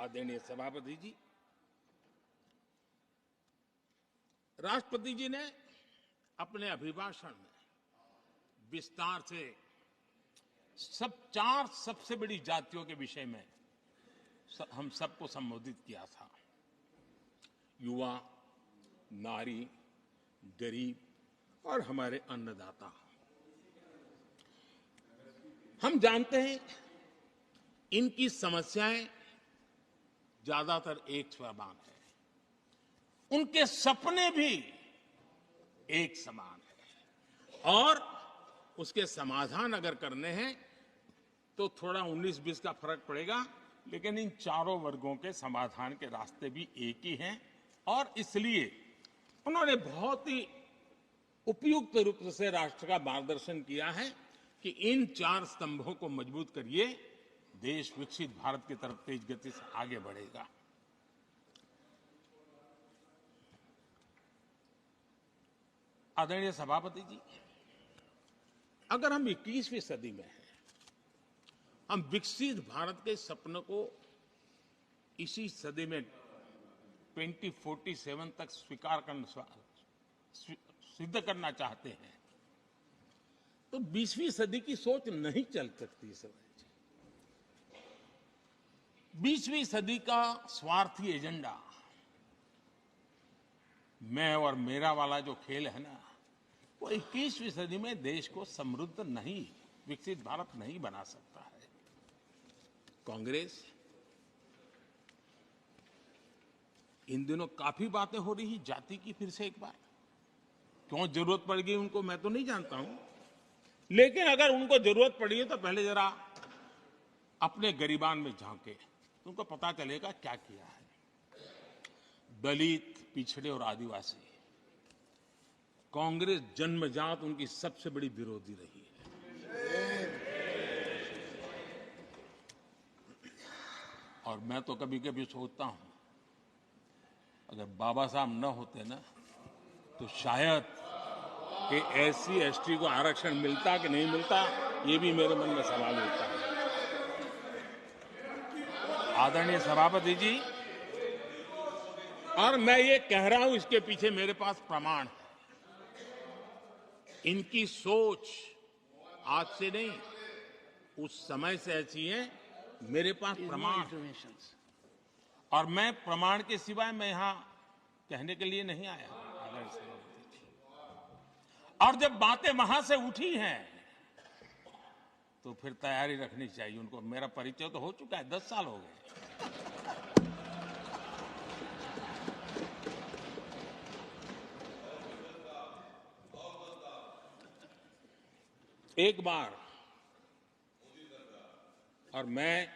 आदरणीय सभापति जी, राष्ट्रपति जी ने अपने अभिभाषण में विस्तार से चार सबसे बड़ी जातियों के विषय में हम सबको संबोधित किया था। युवा, नारी, गरीब और हमारे अन्नदाता। हम जानते हैं इनकी समस्याएं ज्यादातर एक समान है, उनके सपने भी एक समान है और उसके समाधान अगर करने हैं तो थोड़ा 19-20 का फर्क पड़ेगा, लेकिन इन चारों वर्गों के समाधान के रास्ते भी एक ही हैं और इसलिए उन्होंने बहुत ही उपयुक्त रूप से राष्ट्र का मार्गदर्शन किया है कि इन चार स्तंभों को मजबूत करिए, देश विकसित भारत की तरफ तेज गति से आगे बढ़ेगा। आदरणीय सभापति जी, अगर हम 21वीं सदी में हैं, हम विकसित भारत के सपने को इसी सदी में 2047 तक सिद्ध करना चाहते हैं, तो 20वीं सदी की सोच नहीं चल सकती। इस समय 20वीं सदी का स्वार्थी एजेंडा, मैं और मेरा वाला जो खेल है ना, वो 21वीं सदी में देश को समृद्ध नहीं, विकसित भारत नहीं बना सकता है। कांग्रेस इन दिनों काफी बातें हो रही जाति की, फिर से एक बार क्यों जरूरत पड़ गई उनको मैं तो नहीं जानता हूं, लेकिन अगर उनको जरूरत पड़ी है तो पहले जरा अपने गरिबान में झांके तो उनको पता चलेगा क्या किया है। दलित, पिछड़े और आदिवासी, कांग्रेस जन्मजात उनकी सबसे बड़ी विरोधी रही है। और मैं तो कभी कभी सोचता हूं अगर बाबा साहब न होते ना तो शायद कि एससी एसटी को आरक्षण मिलता कि नहीं मिलता, ये भी मेरे मन में सवाल उठता है। आदरणीय सभापति जी, और मैं ये कह रहा हूं, इसके पीछे मेरे पास प्रमाण है। इनकी सोच आज से नहीं, उस समय से ऐसी है, मेरे पास प्रमाण है। और मैं प्रमाण के सिवाय मैं यहां कहने के लिए नहीं आया। और जब बातें वहां से उठी हैं तो फिर तैयारी रखनी चाहिए उनको। मेरा परिचय तो हो चुका है, 10 साल हो गए। एक बार, और मैं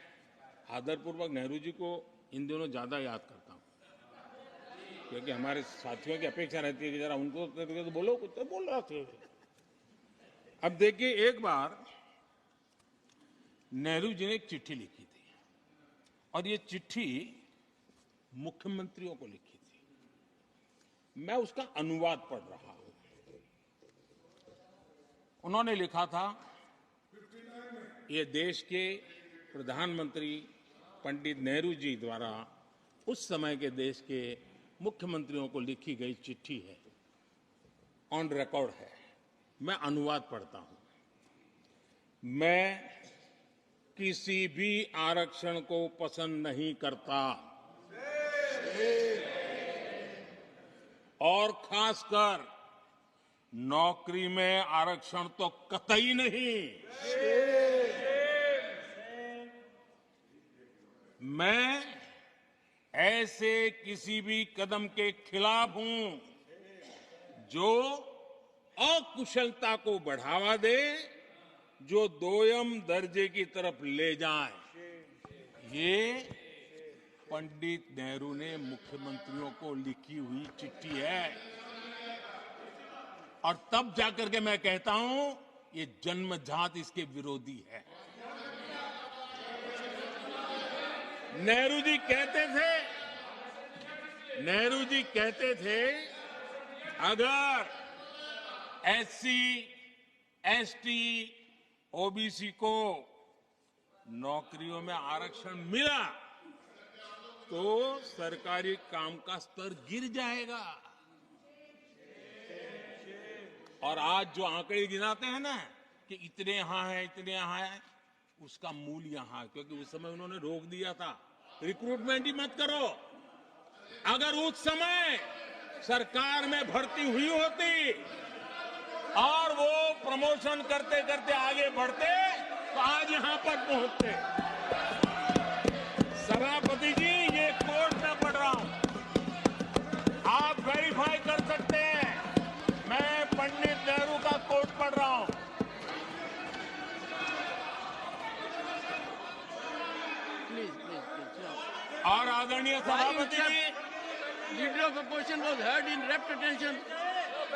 आदरपूर्वक नेहरू जी को इन दिनों ज्यादा याद करता हूं, क्योंकि हमारे साथियों की अपेक्षा रहती है कि जरा उनको तो बोलो, कुछ तो बोल रहा थे। अब देखिए, एक बार नेहरू जी ने एक चिट्ठी लिखी थी और ये चिट्ठी मुख्यमंत्रियों को लिखी थी। मैं उसका अनुवाद पढ़ रहा हूं। उन्होंने लिखा था, ये देश के प्रधानमंत्री पंडित नेहरू जी द्वारा उस समय के देश के मुख्यमंत्रियों को लिखी गई चिट्ठी है, ऑन रिकॉर्ड है। मैं अनुवाद पढ़ता हूं। मैं किसी भी आरक्षण को पसंद नहीं करता और खासकर नौकरी में आरक्षण तो कतई नहीं। मैं ऐसे किसी भी कदम के खिलाफ हूं जो अकुशलता को बढ़ावा दे, जो दोयम दर्जे की तरफ ले जाए। ये पंडित नेहरू ने मुख्यमंत्रियों को लिखी हुई चिट्ठी है। और तब जाकर के मैं कहता हूं, ये जन्मजात इसके विरोधी है। नेहरू जी कहते थे, अगर एससी, एसटी, ओबीसी को नौकरियों में आरक्षण मिला तो सरकारी काम का स्तर गिर जाएगा। और आज जो आंकड़े गिनाते हैं ना कि इतने यहां है, इतने यहां है, उसका मूल यहां है, क्योंकि उस समय उन्होंने रोक दिया था रिक्रूटमेंट ही मत करो। अगर उस समय सरकार में भर्ती हुई होती और वो प्रमोशन करते करते आगे बढ़ते तो आज यहां पर पहुंचते। सभापति जी, ये कोर्ट में पढ़ रहा हूं, आप वेरीफाई कर सकते हैं, मैं पंडित नेहरू का कोर्ट पढ़ रहा हूं। और आदरणीय सभापति जी, Leader of opposition was heard in rapt attention.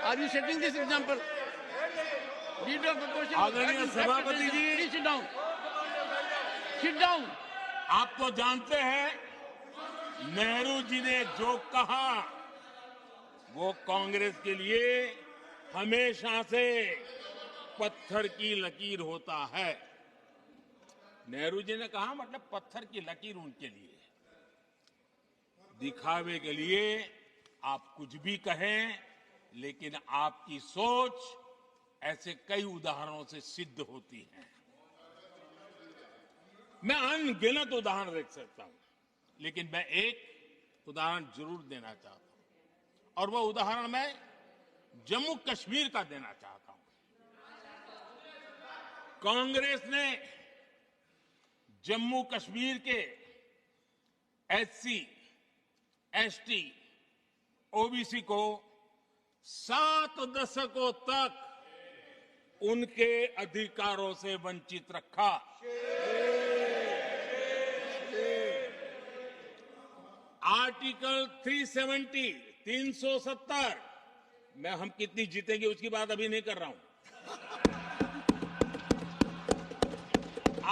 Are you setting this example? Leader of opposition was heard आदरणीय in rapt सभापति attention. Ji, Please sit down. Sit down. आप तो जानते हैं नेहरू जी ने जो कहा वो कांग्रेस के लिए हमेशा से पत्थर की लकीर होता है। नेहरू जी ने कहा मतलब पत्थर की लकीर उनके लिए। दिखावे के लिए आप कुछ भी कहें, लेकिन आपकी सोच ऐसे कई उदाहरणों से सिद्ध होती है। मैं अनगिनत उदाहरण देख सकता हूं, लेकिन मैं एक उदाहरण जरूर देना चाहता हूं, और वह उदाहरण मैं जम्मू कश्मीर का देना चाहता हूं। कांग्रेस ने जम्मू कश्मीर के एससी, एसटी, ओबीसी को 7 दशकों तक उनके अधिकारों से वंचित रखा। आर्टिकल 370 मैं हम कितनी जीतेंगे उसकी बात अभी नहीं कर रहा हूं।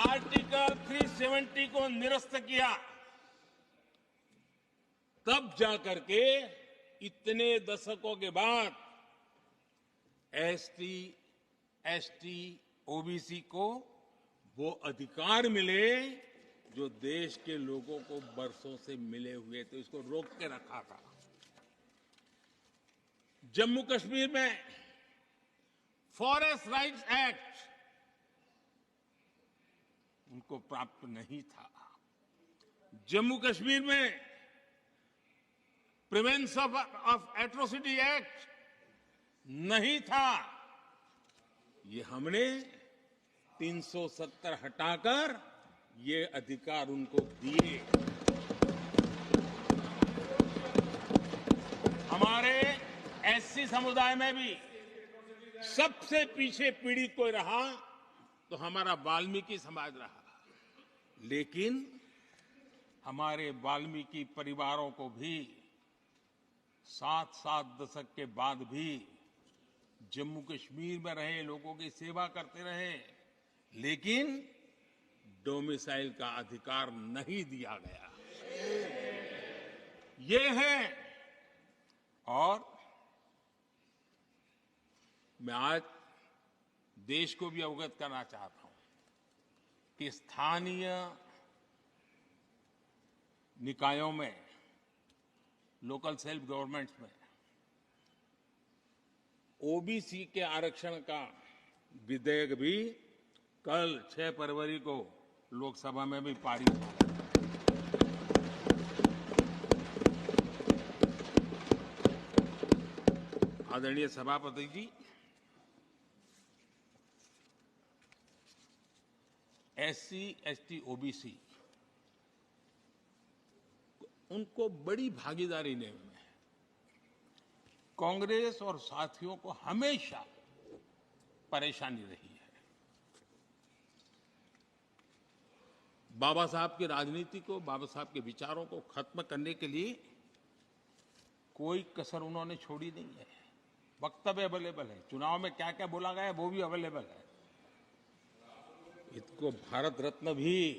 आर्टिकल 370 को निरस्त किया, तब जाकर के इतने दशकों के बाद एसटी, एसटी, ओबीसी को वो अधिकार मिले जो देश के लोगों को बरसों से मिले हुए थे, उसको रोक के रखा था। जम्मू कश्मीर में फॉरेस्ट राइट्स एक्ट उनको प्राप्त नहीं था। जम्मू कश्मीर में प्रिवेंशन ऑफ एट्रोसिटी एक्ट नहीं था। ये हमने 370 हटाकर ये अधिकार उनको दिए। हमारे एससी समुदाय में भी सबसे पीछे पीड़ित कोई रहा तो हमारा वाल्मीकि समाज रहा, लेकिन हमारे वाल्मीकि परिवारों को भी 7 दशक के बाद भी जम्मू कश्मीर में रहे लोगों की सेवा करते रहे, लेकिन डोमिसाइल का अधिकार नहीं दिया गया। ये है। और मैं आज देश को भी अवगत करना चाहता हूं कि स्थानीय निकायों में, लोकल सेल्फ गवर्नमेंट्स में ओबीसी के आरक्षण का विधेयक भी कल 6 फरवरी को लोकसभा में भी पारित हुआ। आदरणीय सभापति जी, एससी, एसटी, ओबीसी उनको बड़ी भागीदारी ने कांग्रेस और साथियों को हमेशा परेशानी रही है। बाबा साहब की राजनीति को, बाबा साहब के विचारों को खत्म करने के लिए कोई कसर उन्होंने छोड़ी नहीं है। वक्तव्य अवेलेबल है, चुनाव में क्या क्या बोला गया वो भी अवेलेबल है। इसको भारत रत्न भी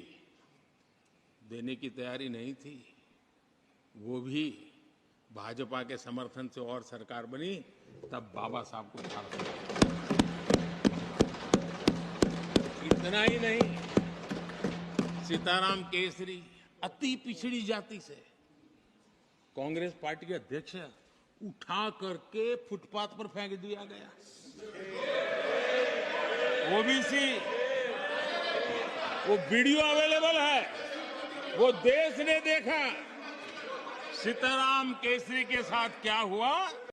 देने की तैयारी नहीं थी, वो भी भाजपा के समर्थन से और सरकार बनी, तब बाबा साहब को भारत रत्न। इतना ही नहीं, सीताराम केसरी, अति पिछड़ी जाति से कांग्रेस पार्टी के अध्यक्ष उठा करके फुटपाथ पर फेंक दिया गया। ओबीसी, वो वीडियो अवेलेबल है, वो देश ने देखा सीताराम केसरी के साथ क्या हुआ।